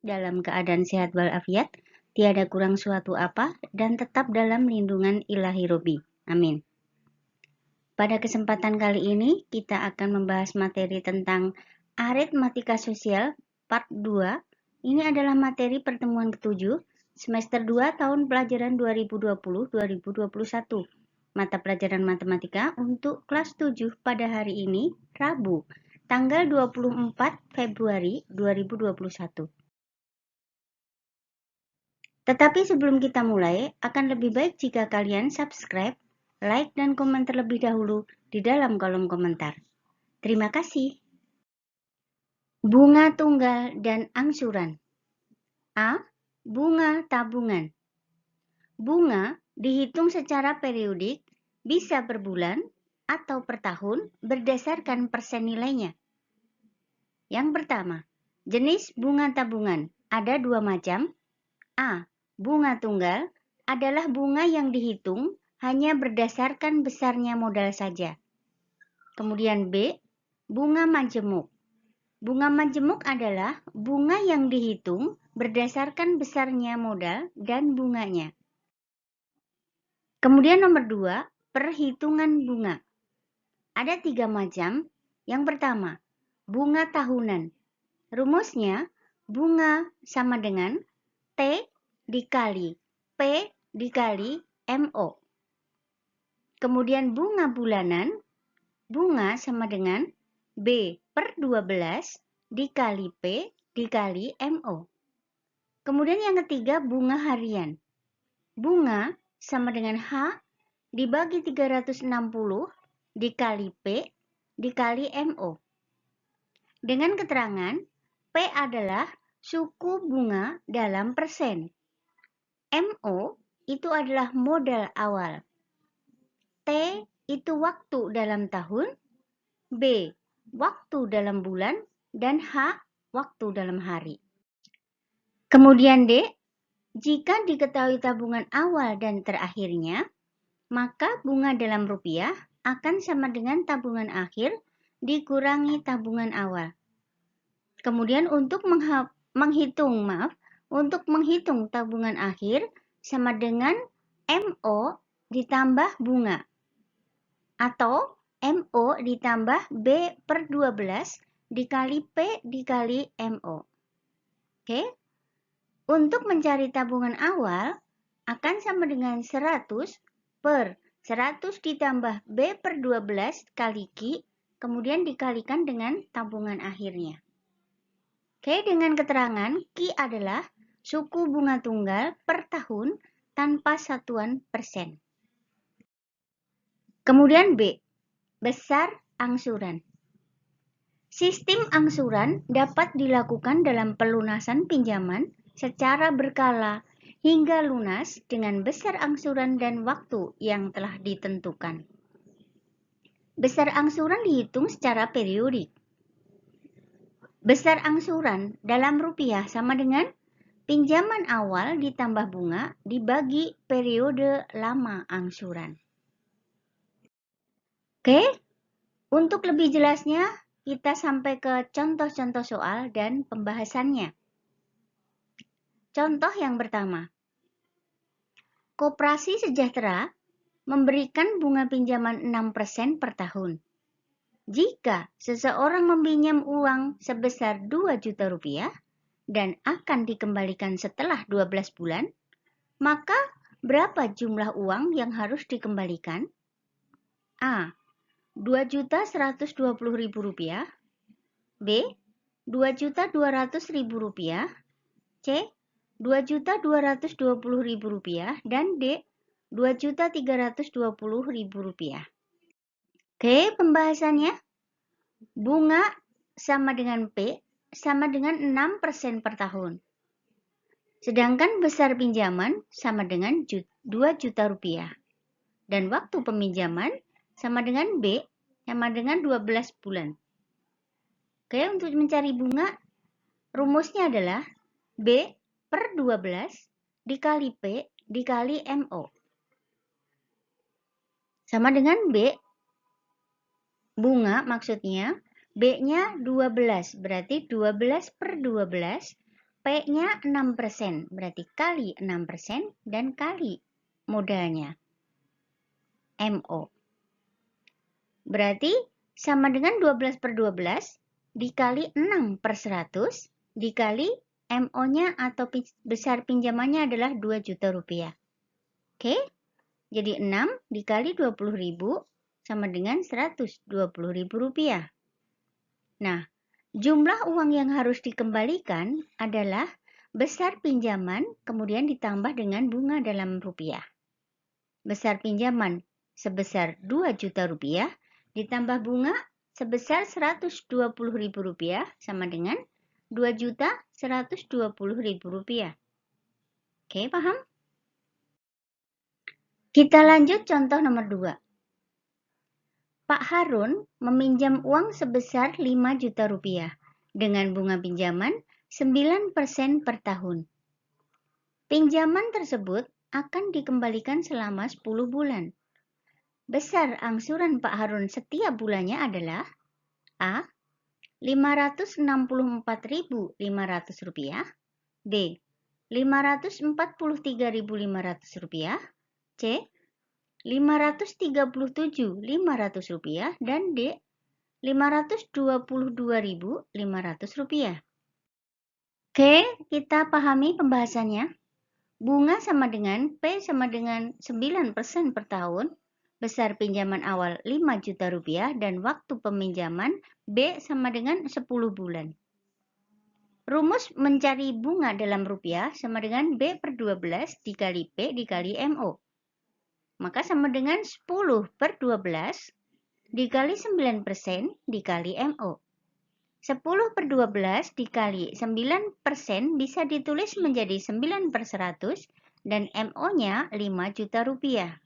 dalam keadaan sehat walafiat, tiada kurang suatu apa, dan tetap dalam lindungan Ilahi Robi. Amin. Pada kesempatan kali ini, kita akan membahas materi tentang aritmatika sosial part 2. Ini adalah materi pertemuan ke-7, semester 2 tahun pelajaran 2020-2021. Mata pelajaran matematika untuk kelas 7 pada hari ini, Rabu, tanggal 24 Februari 2021. Tetapi sebelum kita mulai, akan lebih baik jika kalian subscribe, like, dan komen terlebih dahulu di dalam kolom komentar. Terima kasih. Bunga tunggal dan angsuran. A. Bunga tabungan. Bunga dihitung secara periodik, bisa per bulan atau per tahun berdasarkan persen nilainya. Yang pertama, jenis bunga tabungan ada dua macam. A. Bunga tunggal adalah bunga yang dihitung hanya berdasarkan besarnya modal saja. Kemudian B. Bunga majemuk. Bunga majemuk adalah bunga yang dihitung berdasarkan besarnya modal dan bunganya. Kemudian nomor 2, perhitungan bunga. Ada 3 macam. Yang pertama, bunga tahunan. Rumusnya, bunga sama dengan T dikali P dikali MO. Kemudian bunga bulanan, bunga sama dengan B per 12 dikali P dikali MO. Kemudian yang ketiga, bunga harian. Bunga sama dengan H dibagi 360 dikali P dikali MO. Dengan keterangan, P adalah suku bunga dalam persen. MO itu adalah modal awal. T itu waktu dalam tahun. B, waktu dalam bulan. Dan H, waktu dalam hari. Kemudian D, jika diketahui tabungan awal dan terakhirnya, maka bunga dalam rupiah akan sama dengan tabungan akhir dikurangi tabungan awal. Kemudian untuk menghitung tabungan akhir sama dengan MO ditambah bunga. Atau MO ditambah B per 12 dikali P dikali MO. Oke? Untuk mencari tabungan awal akan sama dengan 100 per 100 ditambah B per 12 kali Q, kemudian dikalikan dengan tabungan akhirnya. Oke, dengan keterangan Q adalah suku bunga tunggal per tahun tanpa satuan persen. Kemudian B, besar angsuran. Sistem angsuran dapat dilakukan dalam pelunasan pinjaman secara berkala hingga lunas dengan besar angsuran dan waktu yang telah ditentukan. Besar angsuran dihitung secara periodik. Besar angsuran dalam rupiah sama dengan pinjaman awal ditambah bunga dibagi periode lama angsuran. Oke, untuk lebih jelasnya kita sampai ke contoh-contoh soal dan pembahasannya. Contoh yang pertama. Koperasi Sejahtera memberikan bunga pinjaman 6% per tahun. Jika seseorang meminjam uang sebesar 2 juta rupiah dan akan dikembalikan setelah 12 bulan, maka berapa jumlah uang yang harus dikembalikan? A. 2.120.000 rupiah. B. 2.200.000 rupiah. C. 2.220.000 rupiah. Dan D. 2.320.000 rupiah. Oke, pembahasannya. Bunga sama dengan P sama dengan 6% per tahun. Sedangkan besar pinjaman sama dengan 2 juta rupiah. Dan waktu peminjaman sama dengan B sama dengan 12 bulan. Oke, untuk mencari bunga, rumusnya adalah B per 12 dikali P dikali MO. Sama dengan B, bunga maksudnya, B-nya 12, berarti 12 per 12 P-nya 6%, berarti kali 6% dan kali modalnya, MO. Berarti sama dengan 12 per 12 dikali 6 per 100 dikali MO-nya atau besar pinjamannya adalah 2 juta rupiah. Oke, jadi 6 dikali 20.000 sama dengan 120.000 rupiah. Nah, jumlah uang yang harus dikembalikan adalah besar pinjaman kemudian ditambah dengan bunga dalam rupiah. Besar pinjaman sebesar 2 juta rupiah ditambah bunga sebesar 120.000 rupiah sama dengan 2.120.000 rupiah. Oke, paham? Kita lanjut contoh nomor 2. Pak Harun meminjam uang sebesar 5 juta rupiah dengan bunga pinjaman 9% per tahun. Pinjaman tersebut akan dikembalikan selama 10 bulan. Besar angsuran Pak Harun setiap bulannya adalah A. 564.500 rupiah, B. 543.500 rupiah, C. 537.500 rupiah, dan D. 522.500 rupiah. Oke, kita pahami pembahasannya. Bunga sama dengan P sama dengan 9% per tahun, besar pinjaman awal 5 juta rupiah, dan waktu peminjaman B sama dengan 10 bulan. Rumus mencari bunga dalam rupiah sama dengan B per 12 dikali P dikali MO. Maka sama dengan 10 per 12 dikali 9% dikali MO. 10 per 12 dikali 9% bisa ditulis menjadi 9 per 100 dan MO-nya 5 juta rupiah.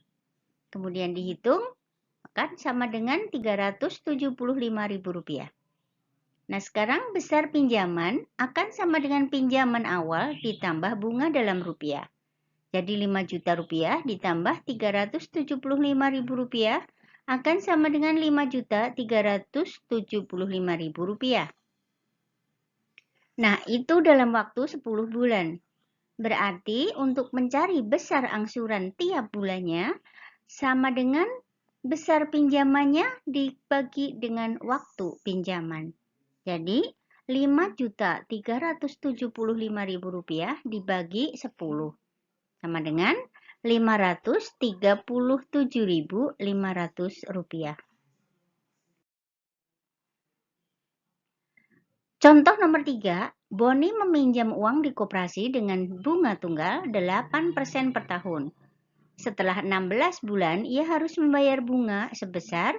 Kemudian dihitung, maka sama dengan 375.000 rupiah. Nah, sekarang besar pinjaman akan sama dengan pinjaman awal ditambah bunga dalam rupiah. Jadi 5 juta rupiah ditambah 375.000 rupiah akan sama dengan 5.375.000 rupiah. Nah, itu dalam waktu 10 bulan. Berarti untuk mencari besar angsuran tiap bulannya sama dengan besar pinjamannya dibagi dengan waktu pinjaman. Jadi 5.375.000 rupiah dibagi 10 sama dengan 537.500 rupiah. Contoh nomor 3, Boni meminjam uang di koperasi dengan bunga tunggal 8% per tahun. Setelah 16 bulan, ia harus membayar bunga sebesar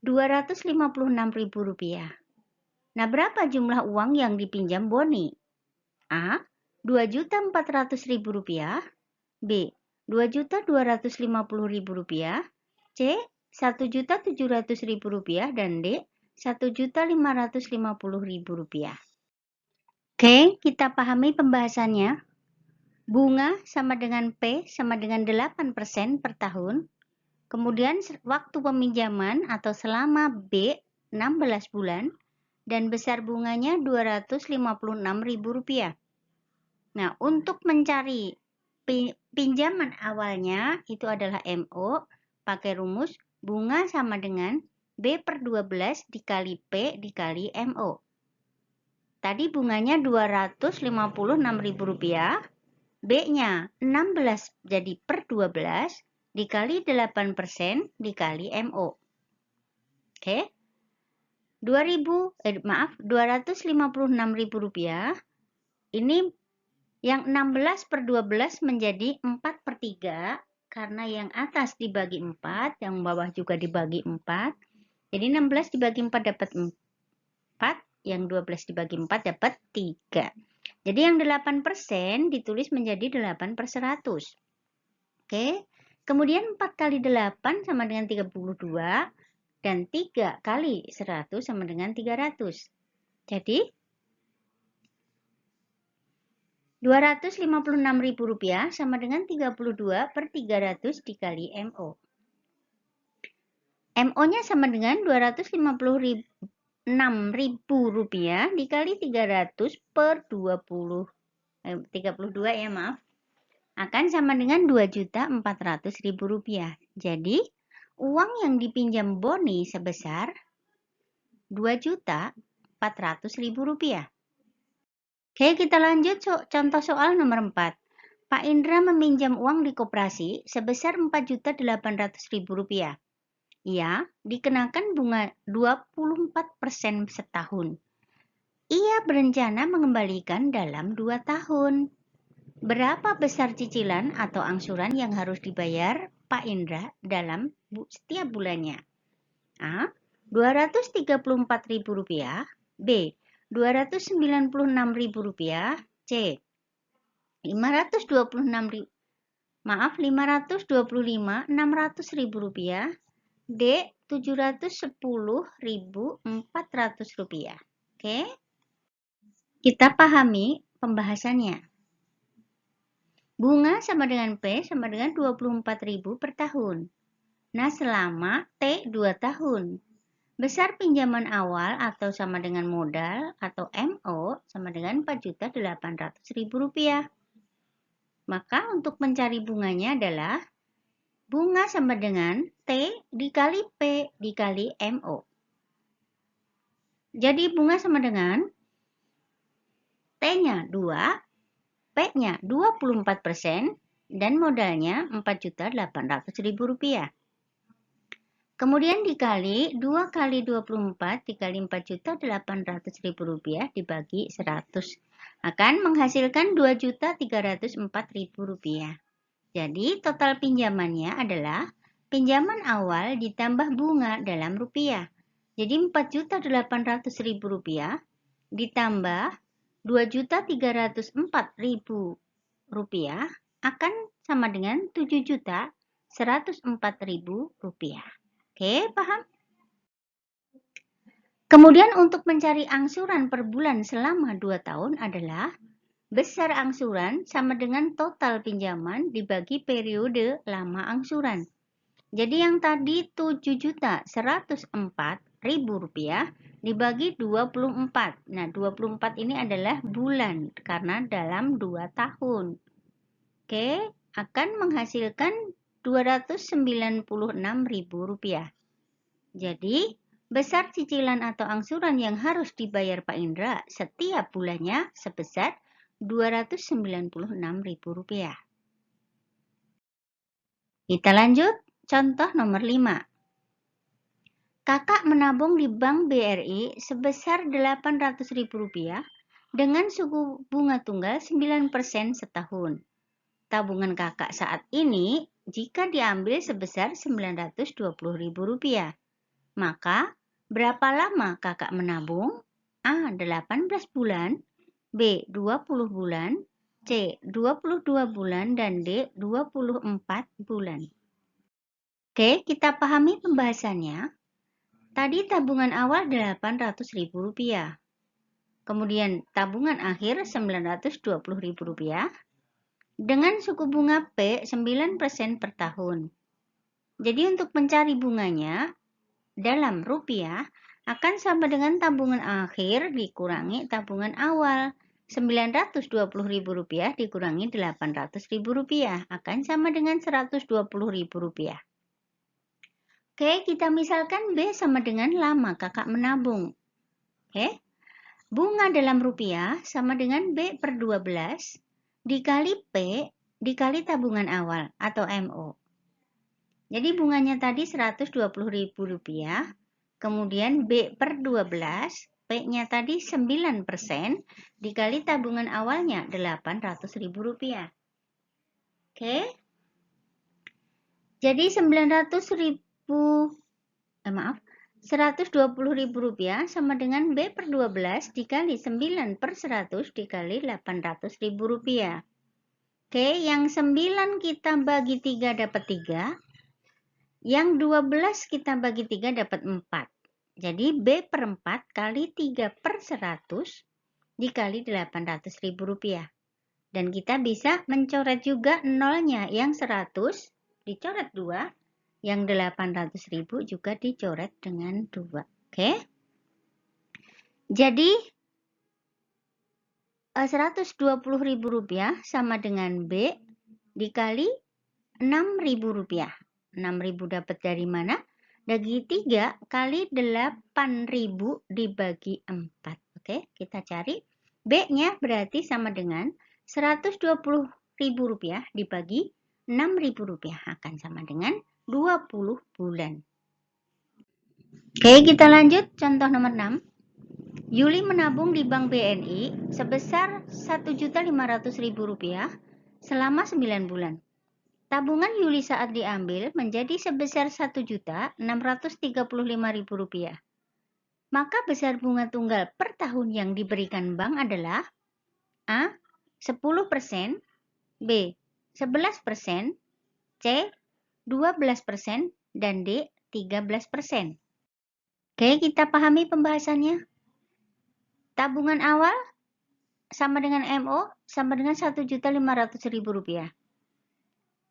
Rp256.000. Nah, berapa jumlah uang yang dipinjam Boni? A. Rp2.400.000, B. Rp2.250.000, C. Rp1.700.000, dan D. Rp1.550.000. Oke, kita pahami pembahasannya. Bunga sama dengan P sama dengan 8% per tahun. Kemudian waktu peminjaman atau selama B 16 bulan dan besar bunganya Rp256.000. Nah, untuk mencari pinjaman awalnya itu adalah MO, pakai rumus bunga sama dengan B per 12 dikali P dikali MO. Tadi bunganya Rp256.000, B-nya 16 jadi per 12 dikali 8% dikali MO. Oke. Rp256.000. Ini yang 16 per 12 menjadi 4 per 3 karena yang atas dibagi 4, yang bawah juga dibagi 4. Jadi 16 dibagi 4 dapat 4, yang 12 dibagi 4 dapat 3. Jadi yang 8% ditulis menjadi 8 per 100. Oke. Kemudian 4 kali 8 sama dengan 32 dan 3 kali 100 sama dengan 300. Jadi Rp256.000 sama dengan 32 per 300 dikali MO. MO-nya sama dengan Rp256.000 dikali 300 per 20. 32 ya maaf, akan sama dengan Rp2.400.000. Jadi, uang yang dipinjam Boni sebesar Rp2.400.000. Oke, kita lanjut contoh soal nomor 4. Pak Indra meminjam uang di koperasi sebesar Rp4.800.000. Ia dikenakan bunga 24% setahun. Ia berencana mengembalikan dalam 2 tahun. Berapa besar cicilan atau angsuran yang harus dibayar Pak Indra dalam setiap bulannya? A. Rp234.000. B. Rp296.000. C. Rp525.600.000. D. Rp710.400. Oke. Kita pahami pembahasannya. Bunga sama dengan P sama dengan 24.000 per tahun. Nah, selama T 2 tahun. Besar pinjaman awal atau sama dengan modal atau MO sama dengan Rp4.800.000. Maka untuk mencari bunganya adalah bunga sama dengan T dikali P dikali MO. Jadi bunga sama dengan T-nya 2, P-nya 24%, dan modalnya Rp4.800.000. Kemudian dikali 2 kali 24 dikali Rp4.800.000 dibagi 100. Akan menghasilkan Rp2.304.000. Jadi total pinjamannya adalah pinjaman awal ditambah bunga dalam rupiah. Jadi Rp4.800.000 ditambah Rp2.304.000 akan sama dengan Rp7.104.000. Oke, paham? Kemudian untuk mencari angsuran per bulan selama 2 tahun adalah besar angsuran sama dengan total pinjaman dibagi periode lama angsuran. Jadi yang tadi Rp7.104.000 dibagi 24. Nah, 24 ini adalah bulan karena dalam 2 tahun. Oke, akan menghasilkan Rp296.000. Jadi, besar cicilan atau angsuran yang harus dibayar Pak Indra setiap bulannya sebesar Rp296.000. Kita lanjut, contoh nomor 5. Kakak menabung di Bank BRI sebesar Rp800.000 dengan suku bunga tunggal 9% setahun. Tabungan kakak saat ini jika diambil sebesar Rp920.000. Maka, berapa lama kakak menabung? A. 18 bulan, B. 20 bulan, C. 22 bulan, dan D. 24 bulan. Oke, kita pahami pembahasannya. Tadi tabungan awal Rp800.000. Kemudian tabungan akhir Rp920.000 dengan suku bunga P 9% per tahun. Jadi untuk mencari bunganya dalam rupiah akan sama dengan tabungan akhir dikurangi tabungan awal. Rp920.000 dikurangi Rp800.000 akan sama dengan Rp120.000. Oke, kita misalkan B sama dengan lama kakak menabung. Oke, bunga dalam rupiah sama dengan B per 12 dikali P dikali tabungan awal atau MO. Jadi bunganya tadi Rp120.000, kemudian B per 12, P-nya tadi 9%, dikali tabungan awalnya Rp800.000. Oke. Jadi Rp120.000 sama dengan B per 12 dikali 9 per 100 dikali Rp800.000. Oke, yang 9 kita bagi 3 dapat 3. Yang 12 kita bagi 3 dapat 4. Jadi B per 4 kali 3 per 100 dikali Rp800.000. Dan kita bisa mencoret juga nolnya, yang 100 dicoret 2, yang 800.000 juga dicoret dengan 2. Oke. Jadi Rp120.000 sama dengan B dikali Rp6.000. 6.000 dapat dari mana? Dari 3 kali 8.000 dibagi 4. Oke, kita cari. B-nya berarti sama dengan Rp120.000 dibagi Rp6.000 akan sama dengan 20 bulan. Oke, kita lanjut contoh nomor 6. Yuli menabung di Bank BNI sebesar Rp1.500.000 selama 9 bulan. Tabungan Yuli saat diambil menjadi sebesar Rp1.635.000. Maka besar bunga tunggal per tahun yang diberikan bank adalah A. 10%, B. 11%, C. 12%, dan D. 13%. Oke, kita pahami pembahasannya. Tabungan awal sama dengan MO sama dengan Rp1.500.000.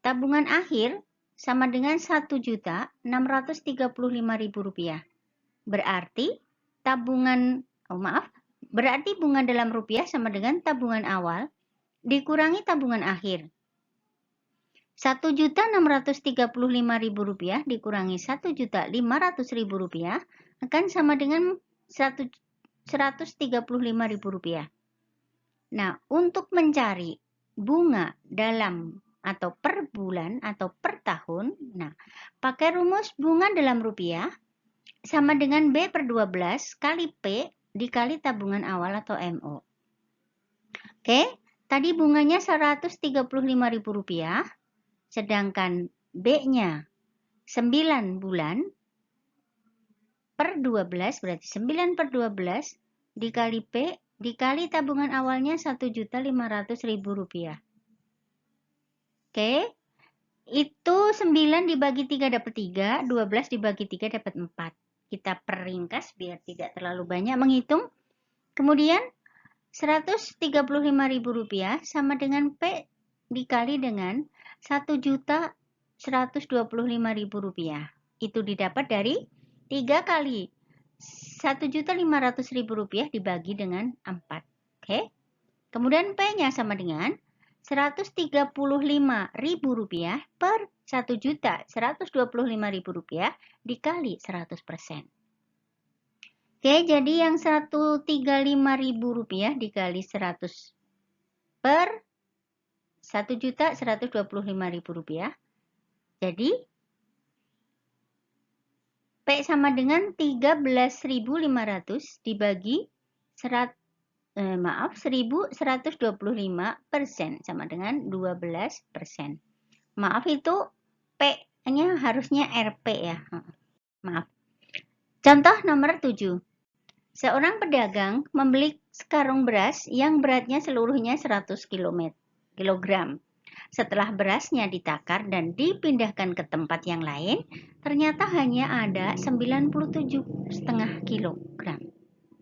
Tabungan akhir sama dengan Rp1.635.000. Berarti bunga dalam rupiah sama dengan tabungan awal dikurangi tabungan akhir. Rp1.635.000 dikurangi Rp1.500.000 akan sama dengan Rp135.000. Nah, untuk mencari bunga dalam atau per bulan atau per tahun, nah, pakai rumus bunga dalam rupiah sama dengan B/12 kali P dikali tabungan awal atau MO. Oke, tadi bunganya Rp135.000, sedangkan B-nya 9 bulan per 12, berarti 9 per 12 dikali P dikali tabungan awalnya Rp1.500.000. Oke, itu 9 dibagi 3 dapat 3, 12 dibagi 3 dapat 4. Kita peringkas biar tidak terlalu banyak menghitung. Kemudian Rp135.000 sama dengan P dikali dengan Rp1.125.000. Itu didapat dari 3 kali Rp1.500.000 dibagi dengan 4. Oke. Kemudian P-nya sama dengan Rp135.000 per Rp1.125.000 dikali 100%. Oke, jadi yang Rp135.000 dikali 100 per Rp1.125.000. Jadi P sama dengan 13.500 dibagi 1.125% sama dengan 12%. Maaf, itu P-nya harusnya RP ya. Maaf. Contoh nomor 7. Seorang pedagang membeli sekarung beras yang beratnya seluruhnya 100 kilogram. Setelah berasnya ditakar dan dipindahkan ke tempat yang lain, ternyata hanya ada 97,5 kilogram.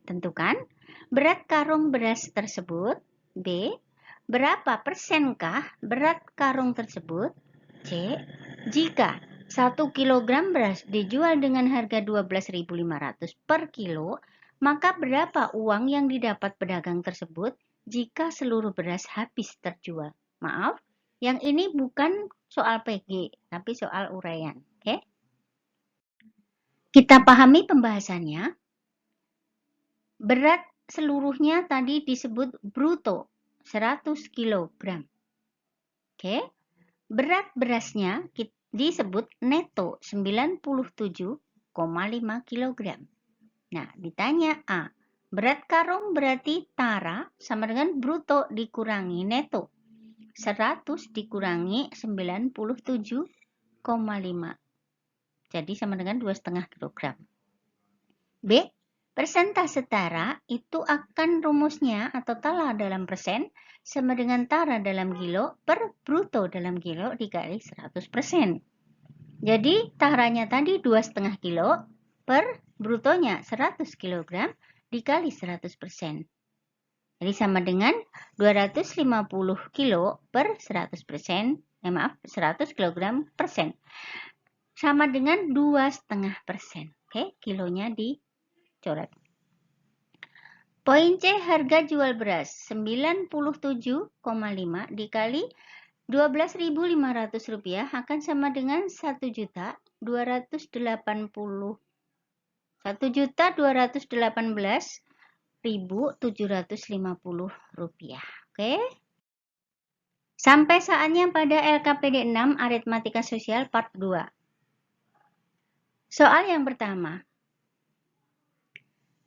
Tentukan berat karung beras tersebut. B. Berapa persenkah berat karung tersebut? C. Jika 1 kilogram beras dijual dengan harga Rp12.500 per kilo, maka berapa uang yang didapat pedagang tersebut jika seluruh beras habis terjual? Maaf, yang ini bukan soal PG, tapi soal uraian. Oke? Kita pahami pembahasannya. Berat seluruhnya tadi disebut bruto, 100 kg. Oke? Berat berasnya disebut neto, 97,5 kg. Nah, ditanya A. Berat karung berarti tara sama dengan bruto dikurangi neto. 100 dikurangi 97,5. Jadi sama dengan 2,5 kg. B. Persentase tara itu akan rumusnya atau tala dalam persen sama dengan tara dalam kilo per bruto dalam kilo dikali 100%. Jadi taranya tadi 2,5 kilo per brutonya 100 kg dikali 100%. Jadi sama dengan 250 kilo per 100%. 100 kg persen. Sama dengan 2,5%. Oke, kilonya dicoret. Poin C, harga jual beras 97,5 dikali Rp12.500 akan sama dengan Rp1.218.750. Oke. Sampai saatnya pada LKPD 6 Aritmatika Sosial Part 2. Soal yang pertama.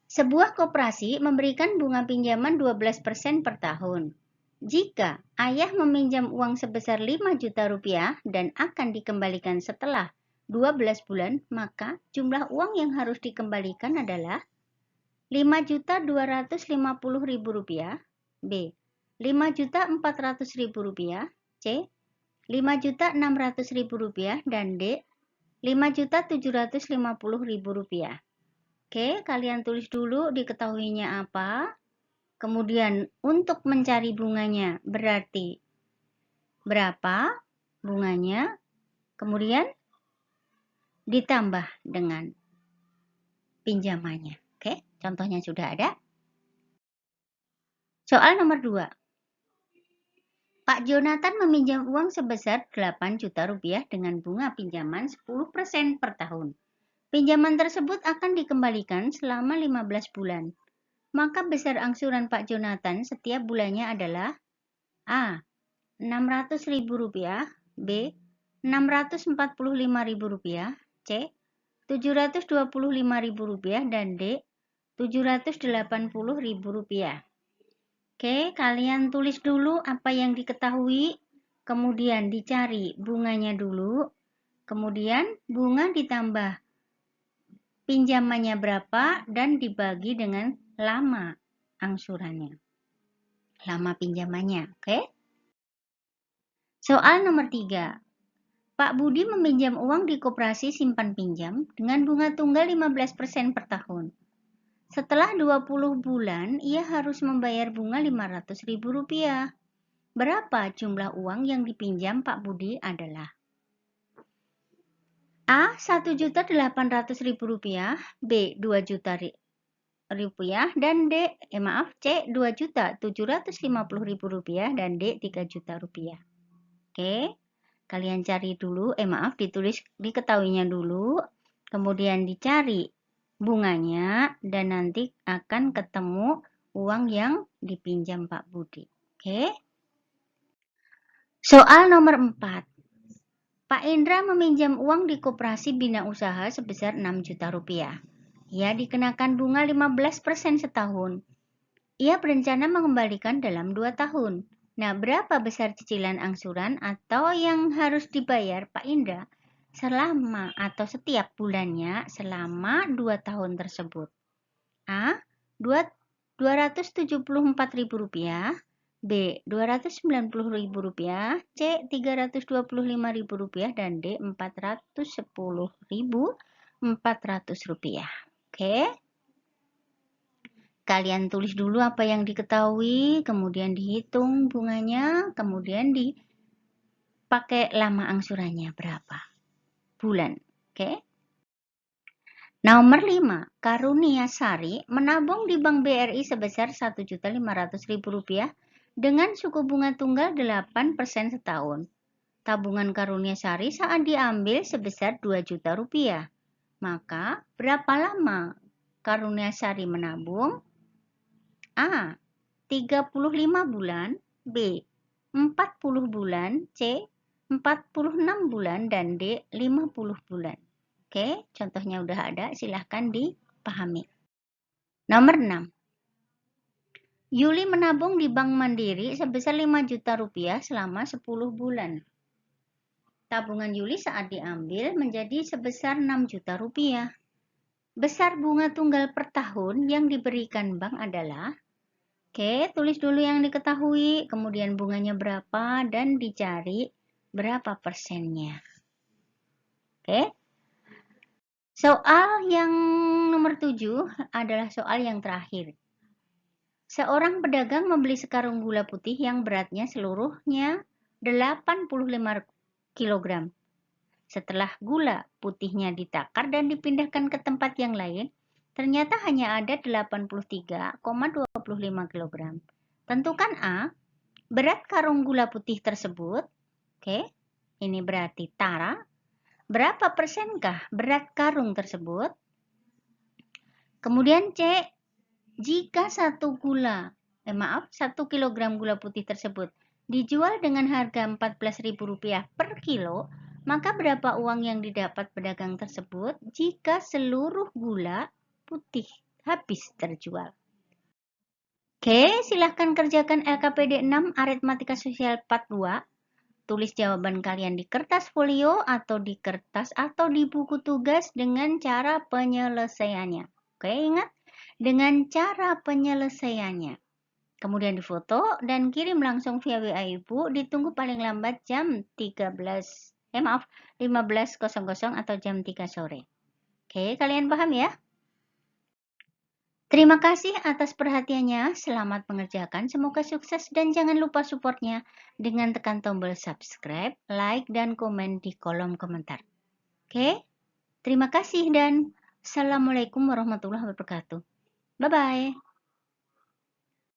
Sebuah koperasi memberikan bunga pinjaman 12% per tahun. Jika ayah meminjam uang sebesar Rp5 juta dan akan dikembalikan setelah 12 bulan, maka jumlah uang yang harus dikembalikan adalah Rp5.250.000, B. Rp5.400.000, C. Rp5.600.000, dan D. Rp5.750.000. Oke, kalian tulis dulu diketahuinya apa. Kemudian untuk mencari bunganya berarti berapa bunganya. Kemudian ditambah dengan pinjamannya. Oke, contohnya sudah ada. Soal nomor 2. Pak Jonathan meminjam uang sebesar Rp8 juta dengan bunga pinjaman 10% per tahun. Pinjaman tersebut akan dikembalikan selama 15 bulan. Maka besar angsuran Pak Jonathan setiap bulannya adalah A. Rp600.000, B. Rp645.000, C. Rp725.000, dan D. Rp780.000. Oke, kalian tulis dulu apa yang diketahui, kemudian dicari bunganya dulu, kemudian bunga ditambah pinjamannya berapa dan dibagi dengan lama angsurannya. Lama pinjamannya, oke? Soal nomor 3. Pak Budi meminjam uang di koperasi simpan pinjam dengan bunga tunggal 15% per tahun. Setelah 20 bulan, ia harus membayar bunga Rp500.000. Berapa jumlah uang yang dipinjam Pak Budi adalah A. Rp1.800.000, B. Rp2 juta, dan C. Rp2.750.000, dan D. Rp3 juta. Oke, kalian cari dulu, diketahuinya dulu, kemudian dicari bunganya, dan nanti akan ketemu uang yang dipinjam Pak Budi. Oke. Soal nomor 4. Pak Indra meminjam uang di koperasi bina usaha sebesar Rp6 juta. Ia dikenakan bunga 15% setahun. Ia berencana mengembalikan dalam 2 tahun. Nah, berapa besar cicilan angsuran atau yang harus dibayar Pak Indra selama atau setiap bulannya selama 2 tahun tersebut? A. Rp274.000, B. Rp290.000, C. Rp325.000, dan D. Rp410.400. Oke. Kalian tulis dulu apa yang diketahui, kemudian dihitung bunganya, kemudian dipakai lama angsurannya berapa bulan. Oke. Nomor 5. Karunia Sari menabung di Bank BRI sebesar Rp1.500.000 dengan suku bunga tunggal 8% setahun. Tabungan Karunia Sari saat diambil sebesar Rp2 juta. Maka berapa lama Karunia Sari menabung? A. 35 bulan, B. 40 bulan, C. 46 bulan, dan D. 50 bulan. Oke, contohnya udah ada, silahkan dipahami. Nomor 6. Yuli menabung di Bank Mandiri sebesar Rp5 juta selama 10 bulan. Tabungan Yuli saat diambil menjadi sebesar Rp6 juta. Besar bunga tunggal per tahun yang diberikan bank adalah, oke, tulis dulu yang diketahui, kemudian bunganya berapa, dan dicari berapa persennya. Oke. Soal yang nomor 7 adalah soal yang terakhir. Seorang pedagang membeli sekarung gula putih yang beratnya seluruhnya 85 kg. Setelah gula putihnya ditakar dan dipindahkan ke tempat yang lain, Ternyata hanya ada 83,25 kg. Tentukan A, berat karung gula putih tersebut. Oke, ini berarti tara. Berapa persenkah berat karung tersebut? Kemudian C, jika 1 kilogram gula putih tersebut dijual dengan harga Rp14.000 per kilo, maka berapa uang yang didapat pedagang tersebut jika seluruh gula putih habis terjual? Oke, silahkan kerjakan LKPD 6 Aritmatika Sosial Part 2. Tulis jawaban kalian di kertas folio atau di kertas atau di buku tugas dengan cara penyelesaiannya. Oke, ingat? Dengan cara penyelesaiannya. Kemudian difoto dan kirim langsung via WA Ibu, ditunggu paling lambat jam 15.00 atau jam 3 sore. Oke, kalian paham ya? Terima kasih atas perhatiannya, selamat mengerjakan, semoga sukses dan jangan lupa supportnya dengan tekan tombol subscribe, like, dan komen di kolom komentar. Oke, terima kasih dan Assalamualaikum warahmatullahi wabarakatuh. Bye-bye.